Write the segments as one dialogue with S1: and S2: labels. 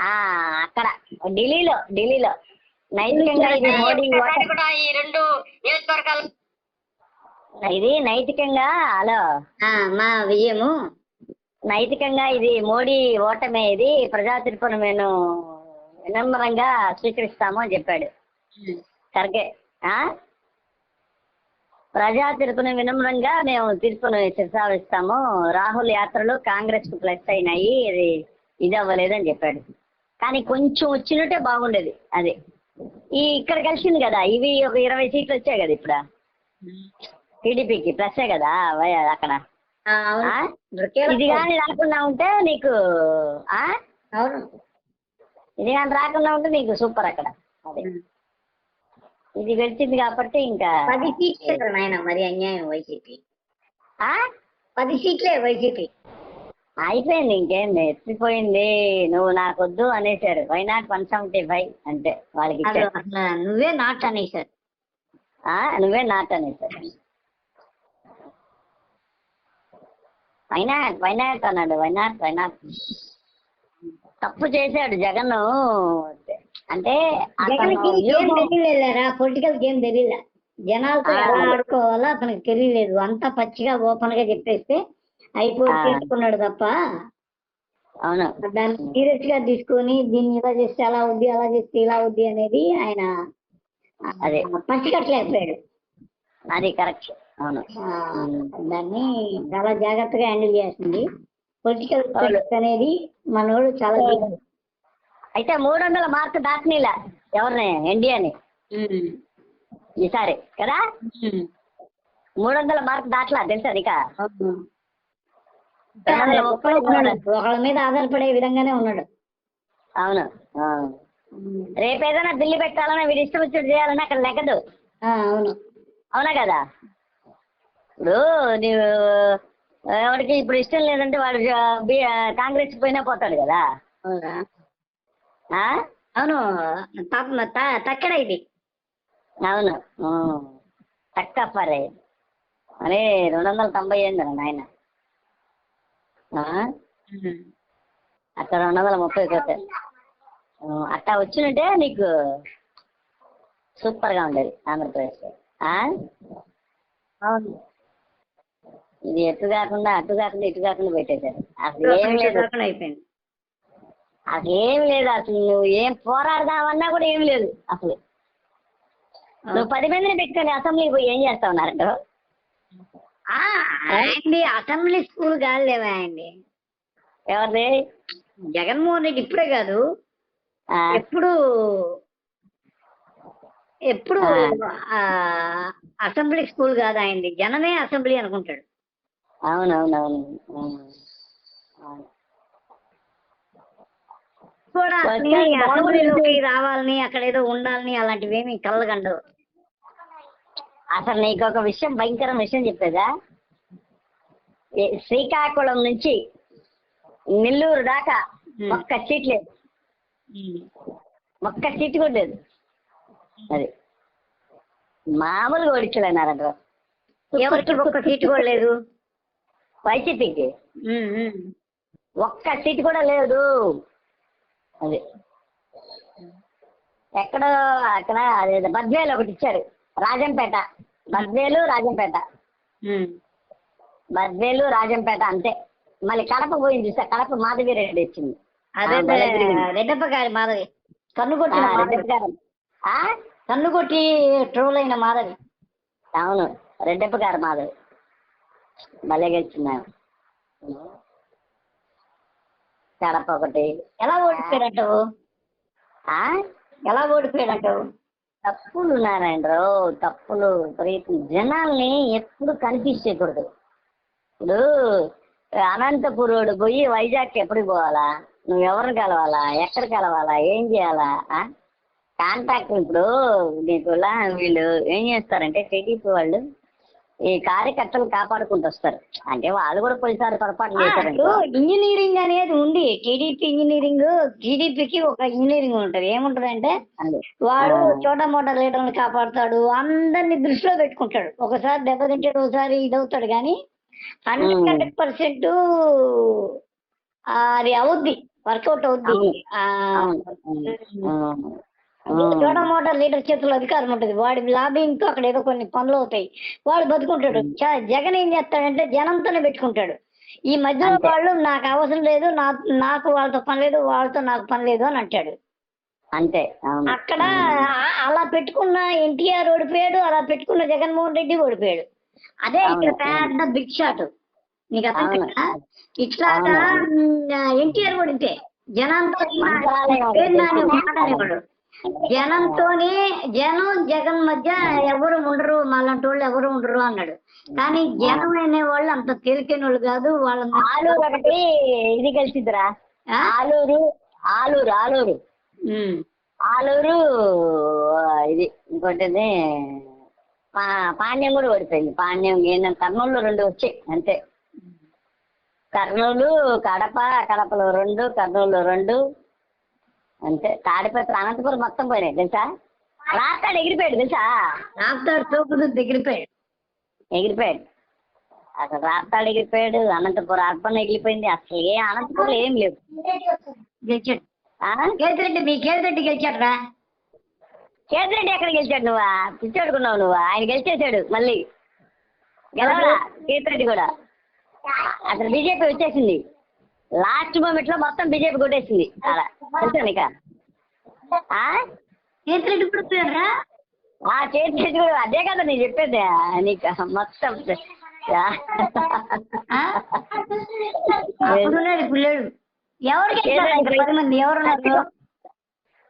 S1: ఆ అక్కడ ఢిల్లీలో నైతికంగా ఇది మోడీ
S2: కూడా ఈ 2 నియోజకవర్గాలు
S1: ఇది నైతికంగా హలో
S2: మా విజయము
S1: నైతికంగా ఇది మోడీ ఓటమే, ఇది ప్రజా తీర్పును మేము వినమ్రంగా స్వీకరిస్తాము అని చెప్పాడు. కరెక్టే. ప్రజా తీర్పును వినమ్రంగా మేము తీర్పును శిరసావిస్తాము. రాహుల్ యాత్రలు కాంగ్రెస్ కు ప్లస్ అయినాయి, ఇది అవ్వలేదని చెప్పాడు. కానీ కొంచెం వచ్చినట్టే బాగుండేది. అది ఇక్కడ కలిసింది కదా, ఇవి ఒక 20 సీట్లు వచ్చాయి కదా ఇప్పుడు టీడీపీకి ప్లస్సే కదా అక్కడ. ఇది కానీ రాకుండా ఉంటే నీకు ఇది కానీ రాకుండా ఉంటే నీకు సూపర్ అక్కడ. అదే ఇది గెలిచింది కాబట్టి ఇంకా
S2: 10 సీట్లే నాయన, మరి అన్యాయం వైసీపీ. 10 సీట్లే వైసీపీ.
S1: అయిపోయింది, ఇంకేంది ఎత్తిపోయింది. నువ్వు నాకొద్దు అనేసారు. వై నాట్ 175 అంటే వాళ్ళకి
S2: నువ్వే నాట్ అనేసారు.
S1: నువ్వే నాట్ అనేసారు. వైనాట్ అన్నాడు. వైనాట్ తప్పు చేశాడు జగన్. అంటే
S2: పొలిటికల్ గేమ్ తెలియలే, జనాలతో ఎలా ఆడుకోవాలో అతనికి తెలియలేదు. అంతా పచ్చిగా ఓపెన్ గా చెప్పేస్తే అయిపోతున్నాడు తప్ప
S1: అవును
S2: దాన్ని సీరియస్ గా తీసుకొని దీన్ని ఇలా చేస్తే అలా అవుద్ది, అలా చేస్తే ఇలా అవుద్ది అనేది ఆయన
S1: అదే
S2: పచ్చికట్టలేకపోయాడు.
S1: అది కరెక్ట్. అవును,
S2: దాన్ని చాలా జాగ్రత్తగా హ్యాండిల్ చేస్తుంది. పొలిటికల్ అనేది మనోడు చాలా.
S1: అయితే 300 మార్కు దాటనీలా ఎవరిని, ఎన్డీఏని ఈసారి కదా. 300 మార్కు దాటలా తెలుసా నీక.
S2: ఒకళ్ళ మీద ఆధారపడే విధంగానే ఉన్నాడు.
S1: అవును, రేపు ఏదైనా బిల్లు పెట్టాలన్నా వీడు ఇష్టం వచ్చి చేయాలన్నా అక్కడ లెక్కదు.
S2: అవును,
S1: అవునా కదా. ఇప్పుడు నీవు ఎవరికి ఇప్పుడు ఇష్టం లేదంటే వాడు కాంగ్రెస్ పోయినా పోతాడు కదా.
S2: అవును, తక్కడ ఇది.
S1: అవును, తక్కపరే అరే 290 ఏంది నాయన. అక్కడ 230 పోతాయి. అట్టా వచ్చినట్టే నీకు సూపర్ గా ఉండేది ఆంధ్రప్రదేశ్.
S2: అవును,
S1: ఇది ఎటు కాకుండా ఇటు కాకుండా పెట్టేశారు. అసలు ఏం లేదు,
S2: అయిపోయింది.
S1: అసలు ఏం లేదు. అసలు నువ్వు ఏం పోరాడదామన్నా కూడా ఏం లేదు. అసలు నువ్వు 10 మందిని పెట్టుకొని అసెంబ్లీకి పోయి ఏం చేస్తా ఉన్నారంట.
S2: అసెంబ్లీ స్కూల్ కాదులేవా అండి.
S1: ఎవరిది?
S2: జగన్మోహన్ రెడ్డి ఇప్పుడే కాదు, ఎప్పుడు అసెంబ్లీ స్కూల్ కాదు ఆయనది. జనమే అసెంబ్లీ అనుకుంటాడు.
S1: అవునవునవును
S2: కూడా అసెంబ్లీలోకి రావాలని, అక్కడ ఏదో ఉండాలని అలాంటివి ఏమి కలగండవు.
S1: అసలు నీకు ఒక విషయం, భయంకరమైన విషయం చెప్పేదా. శ్రీకాకుళం నుంచి నెల్లూరు దాకా ఒక్క సీట్ లేదు, ఒక్క సీట్ కూడా లేదు. అది మామూలుగా ఓడించలేనారంట.
S2: ఎవరికి ఒక్క సీటు కూడా లేదు
S1: వైసీపీకి. ఒక్క సీటు కూడా లేదు. అది ఎక్కడో అక్కడ అదే బద్వేలు ఒకటి ఇచ్చారు, రాజంపేట. బద్వేలు రాజంపేట అంతే. మళ్ళీ కడప పోయింది చూసా, కడప మాధవిరెడ్డి ఇచ్చింది.
S2: అదే రెడ్డప్ప గారి మాధవి, కన్నుకొట్టి ట్రోల్ అయిన మాధవి.
S1: అవును, రెడ్డప్ప గారు మాధవి భలే గెలిచింది. కడప ఒకటి.
S2: ఎలా ఓడిపోయాడంటావు? తప్పులు
S1: నారాయణరావు, తప్పులు విపరీతం. జనాల్ని ఎప్పుడు కన్ఫ్యూజ్ చేయకూడదు. ఇప్పుడు అనంతపురోడు పోయి వైజాగ్ ఎప్పుడు పోవాలా, నువ్వు ఎవరిని కలవాలా, ఎక్కడ కలవాలా, ఏం చేయాలా, కాంటాక్ట్. ఇప్పుడు నీకు వీళ్ళు ఏం చేస్తారంటే టీడీపీ వాళ్ళు ఈ కార్యకర్తలు కాపాడుకుంటూ వస్తారు. అంటే వాళ్ళు కూడా కొన్నిసార్లు పొరపాటు చేశారు.
S2: ఇంజనీరింగ్ అనేది ఉంది, టీడీపీ ఇంజనీరింగ్. టీడీపీకి ఒక ఇంజనీరింగ్ ఉంటది. ఏముంటది అంటే వాడు చోటా మోటా లీడర్ని కాపాడుతాడు, అందరినీ దృష్టిలో పెట్టుకుంటాడు. ఒకసారి దెబ్బతింటాడు, ఒకసారి ఇదవుతాడు. కానీ 100% అది అవుద్ది. వర్కౌట్ అవుద్ది. చోట మోటార్ లీడర్ చేతుల్లో అధికారం ఉంటుంది. వాడి లాబింగ్ తో అక్కడ ఏదో కొన్ని పనులు అవుతాయి, వాడు బతుకుంటాడు. జగన్ ఏం చేస్తాడంటే జనంతోనే పెట్టుకుంటాడు. ఈ మధ్యలో వాళ్ళు నాకు అవసరం లేదు, నాకు వాళ్ళతో పని లేదు, వాళ్ళతో నాకు పని లేదు అని అంటాడు.
S1: అంతే.
S2: అక్కడ అలా పెట్టుకున్న ఎన్టీఆర్ ఓడిపోయాడు, అలా పెట్టుకున్న జగన్మోహన్ రెడ్డి ఓడిపోయాడు. అదే ఇక్కడ పెద్ద బిగ్ షాట్. నీకు అర్థం కదా? ఇట్లాగా ఎన్టీఆర్ ఓడితే జనంతో మాట్లాడేవాడు. జనంతోనే జగన్ మధ్య ఎవరు ఉండరు, మాలాంటి వాళ్ళు ఎవరు ఉండరు అన్నాడు. కానీ జనం అనే వాళ్ళు అంత తేలికైన వాళ్ళు కాదు. వాళ్ళ
S1: ఆలూరు ఒకటి ఇది కలిసిద్దిరా. ఆలూరు ఆలూరు ఆలూరు ఆలూరు ఇది ఇంకోటి పాండ్యం కూడా ఓడిపోయింది. పాండ్యం కర్నూలు 2 వచ్చాయి అంతే. కర్నూలు కడపలో 2, కర్నూలు 2 అంతే. తాడిపత్రి అనంతపురం మొత్తం పోయినాయి తెలుసా. రాస్తాడు ఎగిరిపోయాడు తెలుసా.
S2: రాస్తాడు తోపుడు ఎగిరిపోయాడు.
S1: అసలు రాస్తాడు ఎగిరిపోయాడు. అనంతపురం అర్పణ ఎగిరిపోయింది. అసలు అనంతపురం ఏం లేవు.
S2: గెలిచాడు కేతిరెడ్డి. మీ కేతిరెడ్డి గెలిచాడు రా.
S1: కేతిరెడ్డి ఎక్కడ గెలిచాడు? నువ్వా పిచ్చాడుకున్నావు నువ్వు. ఆయన గెలిచేశాడు మళ్ళీ. గెలవరా కేతిరెడ్డి కూడా. అసలు బీజేపీ వచ్చేసింది. లాస్ట్ మూమెంట్ లో మొత్తం బీజేపీ కొట్టేసింది. అలా తెలుసా నీక?
S2: కేతిరెడ్డి కూడా పోయారా?
S1: కేతిరెడ్డి కూడా. అదే కదా నేను చెప్పేది నీకు మొత్తం.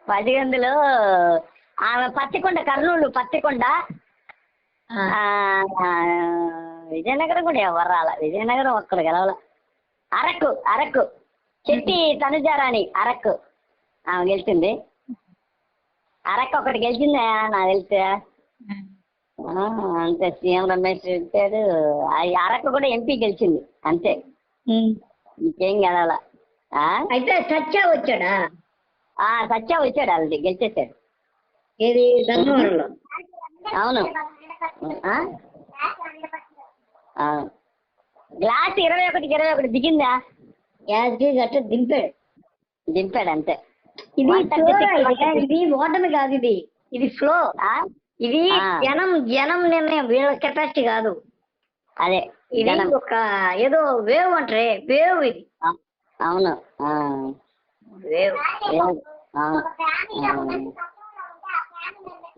S1: పదిగందులో ఆమె పత్తికొండ, కర్నూలు పత్తికొండ. విజయనగరం కూడా ఎవరు రాల. విజయనగరం ఒక్కడ గెలవాల. అరకు చెట్టి తనుజారాణి అరకు ఆమె గెలిచింది. అరకు ఒకటి గెలిచిందా నాకు తెలిస్తే. అంతే. సీఎం రమేష్ గెలిచాడు. అరకు కూడా ఎంపీ గెలిచింది అంతే. ఇంకేం గెలవాల.
S2: అయితే సత్యా వచ్చాడా?
S1: సత్యా వచ్చాడు. అది గెలిచేసాడు.
S2: ఏది ధర్మవరంలో?
S1: అవును. గ్లాస్ 21 దిగిందా?
S2: అట్లా
S1: దింపాడు అంతే.
S2: ఇది ఓటమి కాదు, ఇది ఫ్లో. ఇది జనం నిర్ణయం, వీళ్ళ కెపాసిటీ కాదు.
S1: అదే
S2: ఇది ఒక ఏదో వేవ్ అంటారే, వేవ్ ఇది.
S1: అవును
S2: వేవ్.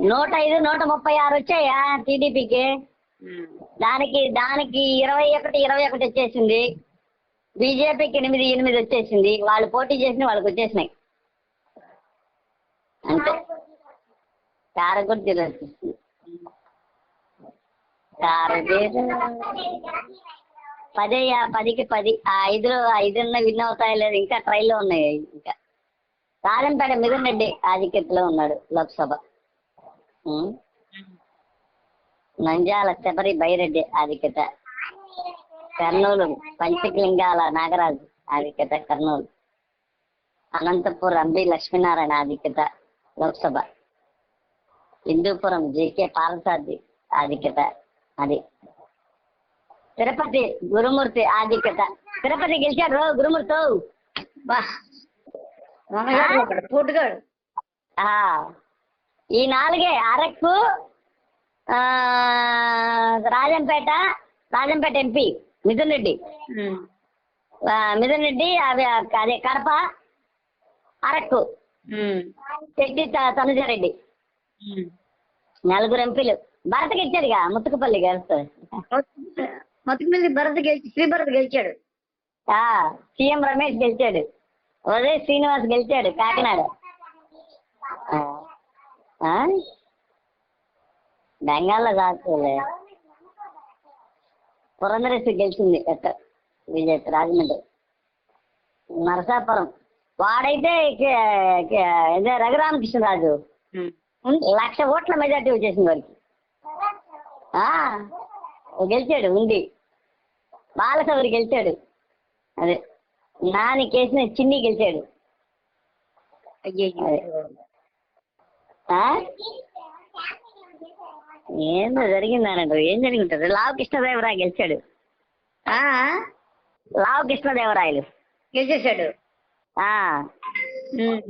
S1: 105, 136 వచ్చాయా టీడీపీకి. దానికి 21 వచ్చేసింది. బీజేపీకి 8 వచ్చేసింది. వాళ్ళు పోటీ చేసిన వాళ్ళకి వచ్చేసినాయి అంతే. కారగుడి జిల్లా వచ్చేసింది. 10కి 10. 5లో 5 విన్ అవుతాయో లేదు, ఇంకా ట్రైల్లో ఉన్నాయి. ఇంకా రాజంపేట మిథున్ రెడ్డి ఆధిక్యతలో ఉన్నాడు లోక్సభ. నంద్యాల శబరి బైరెడ్డి ఆధిక్యత. కర్నూలు పంచకలింగాల నాగరాజు ఆధిక్యత కర్నూలు. అనంతపురం అంబి లక్ష్మీనారాయణ ఆధిక్యత లోక్సభ. హిందూపురం జేకే పాలసాది ఆధిక్యత. అది తిరుపతి గురుమూర్తి ఆధిక్యత. తిరుపతి గెలిచాడు గురుమూర్తి. ఈ 4 అరకు, రాజంపేట ఎంపీ మిథున్ రెడ్డి. అదే కడప, అరకు చెట్టి తనుజారెడ్డి. 4 ఎంపీలు. భరత్కి ఇచ్చాడుగా ముత్తుకుపల్లి గెలుస్తాడు.
S2: శ్రీ భరత్ గెలిచాడు.
S1: సీఎం రమేష్ గెలిచాడు. ఉదయ్ శ్రీనివాస్ గెలిచాడు కాకినాడ. బెంగాల్లో కాదులే. పురంధరేశ్వరి గెలిచింది బీజేపీ రాజమండ్రి. నరసాపురం వాడైతే రఘురామకృష్ణరాజు 1,00,000 ఓట్ల మెజార్టీ వచ్చేసింది వారికి. గెలిచాడు ఉండి. బాలసౌరి గెలిచాడు. అదే నాని కేసిన చిన్ని గెలిచాడు. ఏందో జరిగిందనంటారు. ఏం జరిగి ఉంటుంది? లావు కృష్ణదేవరాయ గెలిచాడు. లావు కృష్ణదేవరాయలు
S2: గెలిచేశాడు.
S1: ఆ,
S2: ఉమ్.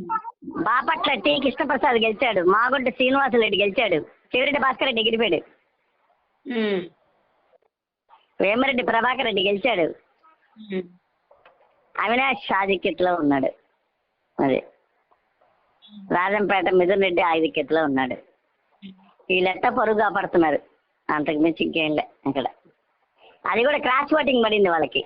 S1: బాపట్ల టి కృష్ణప్రసాద్ గెలిచాడు, మాగుంట శ్రీనివాసరెడ్డి గెలిచాడు, చెవిరెడ్డి భాస్కర్ రెడ్డి ఎగిరిపోయాడు,
S2: ఉమ్.
S1: వేమిరెడ్డి ప్రభాకర్ రెడ్డి గెలిచాడు,
S2: ఉమ్.
S1: అవినాష్ ఆధిక్యతలో ఉన్నాడు. అది రాజంపేట మిథున్ రెడ్డి ఆధిక్యతలో ఉన్నాడు. వీళ్ళెట్టా పరుగు కాపాడుతున్నారు, అంతకు మించి ఇంకేం లే ఇక్కడ. అది కూడా క్రాస్ ఓటింగ్ పడింది వాళ్ళకి.